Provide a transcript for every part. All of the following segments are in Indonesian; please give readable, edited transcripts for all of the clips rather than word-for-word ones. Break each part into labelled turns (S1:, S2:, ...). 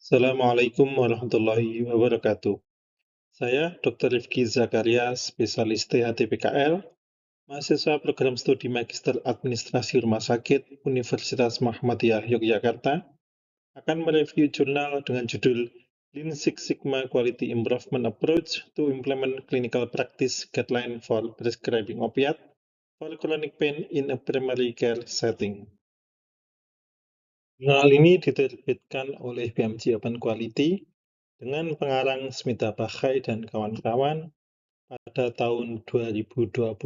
S1: Assalamualaikum warahmatullahi wabarakatuh. Saya Dr. Rifki Zakaria, spesialis THT-PKL, mahasiswa program studi Magister Administrasi Rumah Sakit Universitas Muhammadiyah Yogyakarta, akan mereview jurnal dengan judul Lean Six Sigma Quality Improvement Approach to Implement Clinical Practice Guideline for Prescribing Opiate for Chronic Pain in a Primary Care Setting. Jurnal ini diterbitkan oleh BMJ Open Quality dengan pengarang Smita Bakhai dan kawan-kawan pada tahun 2024.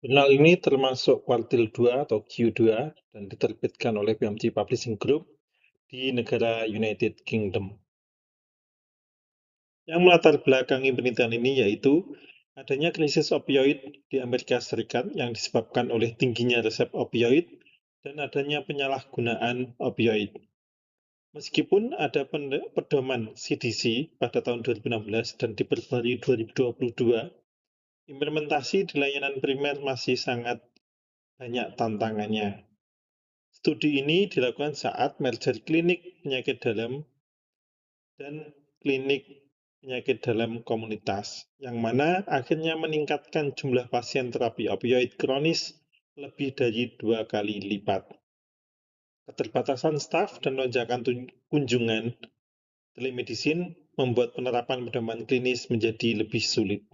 S1: Jurnal ini termasuk kuartil 2 atau Q2 dan diterbitkan oleh BMJ Publishing Group di negara United Kingdom. Yang melatar belakangi penelitian ini yaitu adanya krisis opioid di Amerika Serikat yang disebabkan oleh tingginya resep opioid dan adanya penyalahgunaan opioid. Meskipun ada pedoman CDC pada tahun 2016 dan diperbarui 2022, implementasi di layanan primer masih sangat banyak tantangannya. Studi ini dilakukan saat merger klinik penyakit dalam dan klinik penyakit dalam komunitas, yang mana akhirnya meningkatkan jumlah pasien terapi opioid kronis lebih dari 2 kali lipat. Keterbatasan staf dan lonjakan kunjungan telemedicine membuat penerapan pedoman klinis menjadi lebih sulit.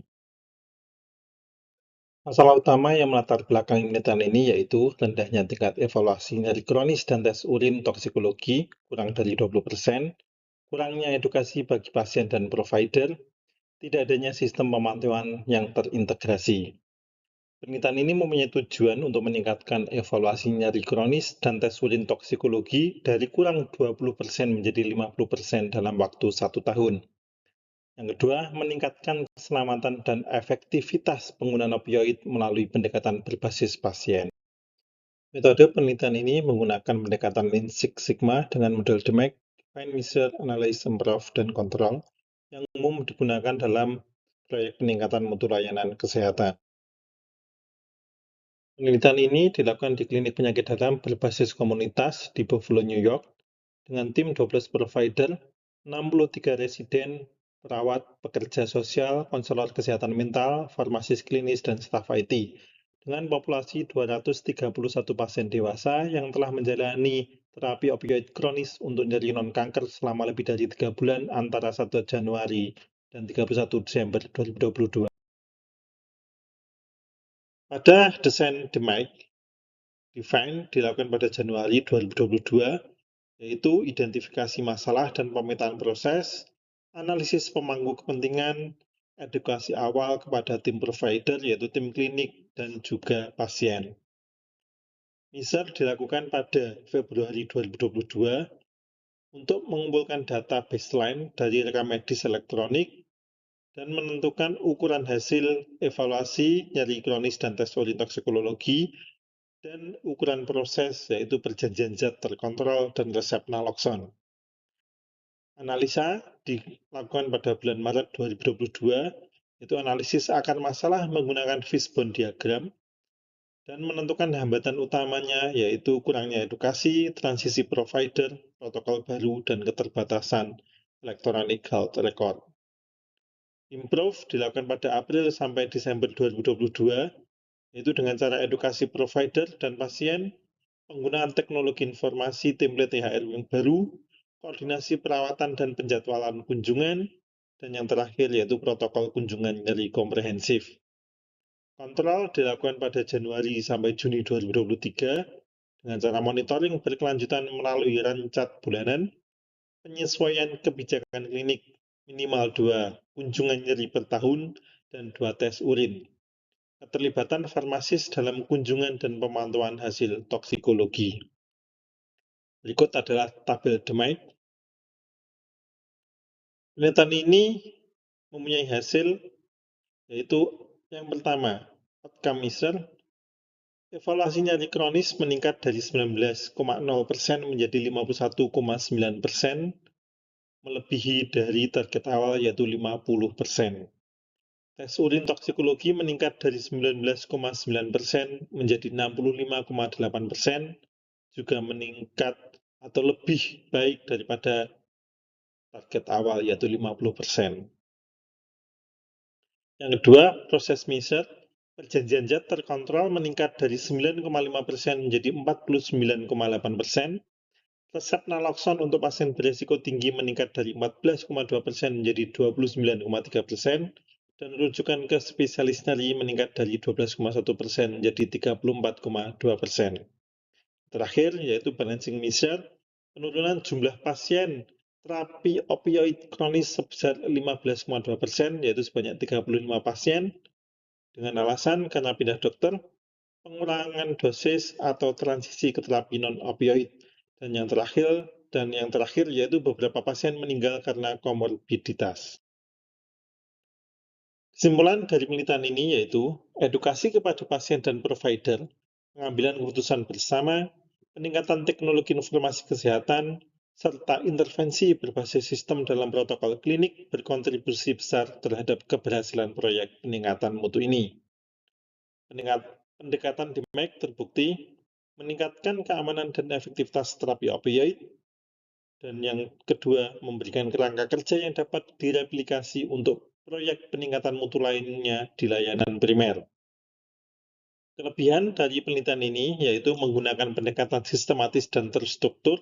S1: Masalah utama yang melatar belakangi penelitian ini yaitu rendahnya tingkat evaluasi nyeri kronis dan tes urin toksikologi, kurang dari 20%, kurangnya edukasi bagi pasien dan provider, tidak adanya sistem pemantauan yang terintegrasi. Penelitian ini mempunyai tujuan untuk meningkatkan evaluasi nyeri kronis dan tes urin toksikologi dari kurang 20% menjadi 50% dalam waktu 1 tahun. Yang kedua, meningkatkan keselamatan dan efektivitas penggunaan opioid melalui pendekatan berbasis pasien. Metode penelitian ini menggunakan pendekatan Lean Six Sigma dengan model DMAIC, Define, Measure, Analyze, Improve, dan Control yang umum digunakan dalam proyek peningkatan mutu layanan kesehatan. Penelitian ini dilakukan di klinik penyakit dalam berbasis komunitas di Buffalo, New York, dengan tim 12 provider, 63 residen, perawat, pekerja sosial, konselor kesehatan mental, farmasis klinis, dan staf IT, dengan populasi 231 pasien dewasa yang telah menjalani terapi opioid kronis untuk nyeri non-kanker selama lebih dari 3 bulan antara 1 Januari dan 31 Desember 2022. Pada desain DMAIC, Define dilakukan pada Januari 2022, yaitu identifikasi masalah dan pemetaan proses, analisis pemangku kepentingan, edukasi awal kepada tim provider, yaitu tim klinik, dan juga pasien. Measure dilakukan pada Februari 2022 untuk mengumpulkan data baseline dari rekam medis elektronik dan menentukan ukuran hasil evaluasi nyeri kronis dan tes urin toksikologi dan ukuran proses yaitu perjanjian zat terkontrol dan resep naloxone. Analisa dilakukan pada bulan Maret 2022, yaitu analisis akar masalah menggunakan fishbone diagram dan menentukan hambatan utamanya yaitu kurangnya edukasi, transisi provider, protokol baru, dan keterbatasan electronic health record. Improve dilakukan pada April sampai Desember 2022, yaitu dengan cara edukasi provider dan pasien, penggunaan teknologi informasi template THR yang baru, koordinasi perawatan dan penjadwalan kunjungan, dan yang terakhir yaitu protokol kunjungan nyeri komprehensif. Kontrol dilakukan pada Januari sampai Juni 2023 dengan cara monitoring berkelanjutan melalui rancat bulanan, penyesuaian kebijakan klinik minimal 2 kunjungan nyeri per tahun dan 2 tes urin. Keterlibatan farmasis dalam kunjungan dan pemantauan hasil toksikologi. Berikut adalah tabel DMAIC. Penelitian ini mempunyai hasil yaitu yang pertama, outcome measure. Evaluasi nyeri kronis meningkat dari 19,0% menjadi 51,9%, melebihi dari target awal yaitu 50%. Tes urin toksikologi meningkat dari 19,9% menjadi 65,8%, juga meningkat atau lebih baik daripada target awal, yaitu 50%. Yang kedua, proses measure. Perjanjian zat terkontrol meningkat dari 9,5% menjadi 49,8%. Resep naloxon untuk pasien beresiko tinggi meningkat dari 14,2% menjadi 29,3%, dan rujukan ke spesialis nyeri meningkat dari 12,1% menjadi 34,2%. Terakhir, yaitu balancing measure, penurunan jumlah pasien terapi opioid kronis sebesar 15,2%, yaitu sebanyak 35 pasien, dengan alasan karena pindah dokter, pengurangan dosis atau transisi ke terapi non-opioid, dan yang terakhir yaitu beberapa pasien meninggal karena komorbiditas. Kesimpulan dari penelitian ini yaitu edukasi kepada pasien dan provider, pengambilan keputusan bersama, peningkatan teknologi informasi kesehatan, serta intervensi berbasis sistem dalam protokol klinik berkontribusi besar terhadap keberhasilan proyek peningkatan mutu ini. Pendekatan DMAC terbukti meningkatkan keamanan dan efektivitas terapi opioid, dan yang kedua, memberikan kerangka kerja yang dapat direplikasi untuk proyek peningkatan mutu lainnya di layanan primer. Kelebihan dari penelitian ini yaitu menggunakan pendekatan sistematis dan terstruktur,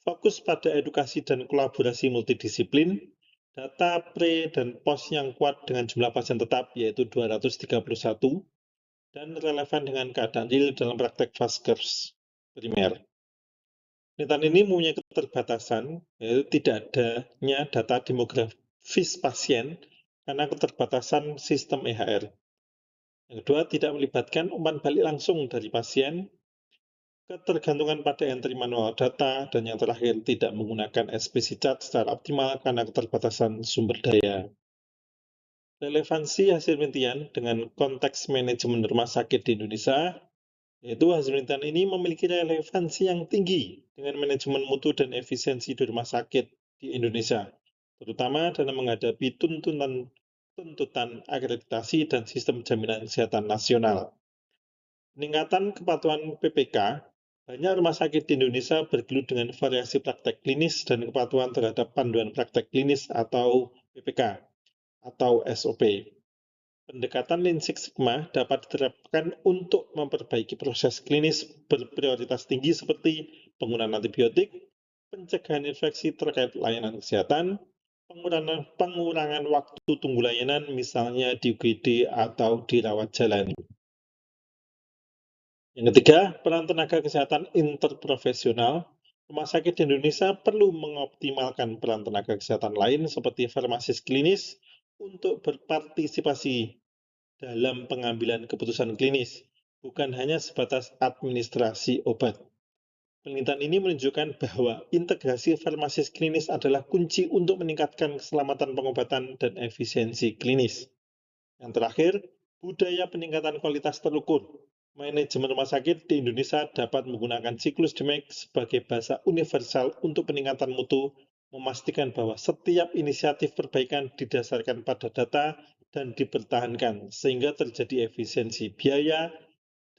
S1: fokus pada edukasi dan kolaborasi multidisiplin, data pre dan post yang kuat dengan jumlah pasien tetap yaitu 231, dan relevan dengan keadaan real dalam praktek vaskes primer. Penelitian ini mempunyai keterbatasan, yaitu tidak adanya data demografis pasien karena keterbatasan sistem EHR. Yang kedua, tidak melibatkan umpan balik langsung dari pasien, ketergantungan pada entry manual data, dan yang terakhir, tidak menggunakan SPC chart secara optimal karena keterbatasan sumber daya. Relevansi hasil penelitian dengan konteks manajemen rumah sakit di Indonesia, yaitu hasil penelitian ini memiliki relevansi yang tinggi dengan manajemen mutu dan efisiensi di rumah sakit di Indonesia, terutama dalam menghadapi tuntutan akreditasi dan sistem jaminan kesehatan nasional. Peningkatan kepatuhan PPK, banyak rumah sakit di Indonesia bergelut dengan variasi praktek klinis dan kepatuhan terhadap panduan praktek klinis atau PPK atau SOP. Pendekatan Lean Six Sigma dapat diterapkan untuk memperbaiki proses klinis berprioritas tinggi seperti penggunaan antibiotik, pencegahan infeksi terkait layanan kesehatan, pengurangan waktu tunggu layanan misalnya di UGD atau di rawat jalan. Yang ketiga, peran tenaga kesehatan interprofesional. Rumah sakit di Indonesia perlu mengoptimalkan peran tenaga kesehatan lain seperti farmasis klinis untuk berpartisipasi dalam pengambilan keputusan klinis, bukan hanya sebatas administrasi obat. Penelitian ini menunjukkan bahwa integrasi farmasis klinis adalah kunci untuk meningkatkan keselamatan pengobatan dan efisiensi klinis. Yang terakhir, budaya peningkatan kualitas terukur. Manajemen rumah sakit di Indonesia dapat menggunakan siklus DMAC sebagai bahasa universal untuk peningkatan mutu, memastikan bahwa setiap inisiatif perbaikan didasarkan pada data dan dipertahankan, sehingga terjadi efisiensi biaya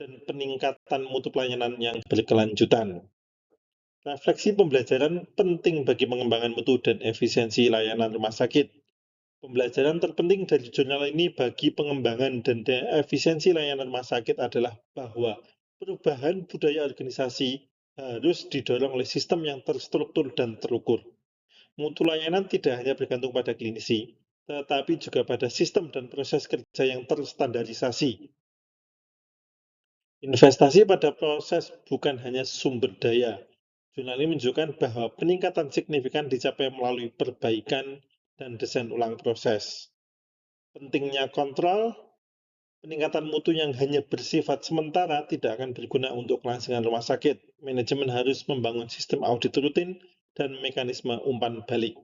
S1: dan peningkatan mutu pelayanan yang berkelanjutan. Refleksi pembelajaran penting bagi pengembangan mutu dan efisiensi layanan rumah sakit. Pembelajaran terpenting dari jurnal ini bagi pengembangan dan efisiensi layanan rumah sakit adalah bahwa perubahan budaya organisasi harus didorong oleh sistem yang terstruktur dan terukur. Mutu layanan tidak hanya bergantung pada klinisi, tetapi juga pada sistem dan proses kerja yang terstandarisasi. Investasi pada proses bukan hanya sumber daya. Jurnal ini menunjukkan bahwa peningkatan signifikan dicapai melalui perbaikan dan desain ulang proses. Pentingnya kontrol, peningkatan mutu yang hanya bersifat sementara tidak akan berguna untuk kelangsungan rumah sakit. Manajemen harus membangun sistem audit rutin dan mekanisme umpan balik.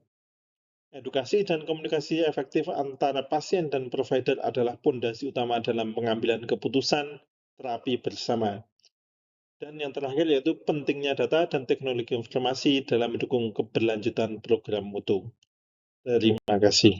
S1: Edukasi dan komunikasi efektif antara pasien dan provider adalah pondasi utama dalam pengambilan keputusan terapi bersama. Dan yang terakhir yaitu pentingnya data dan teknologi informasi dalam mendukung keberlanjutan program mutu. Terima kasih.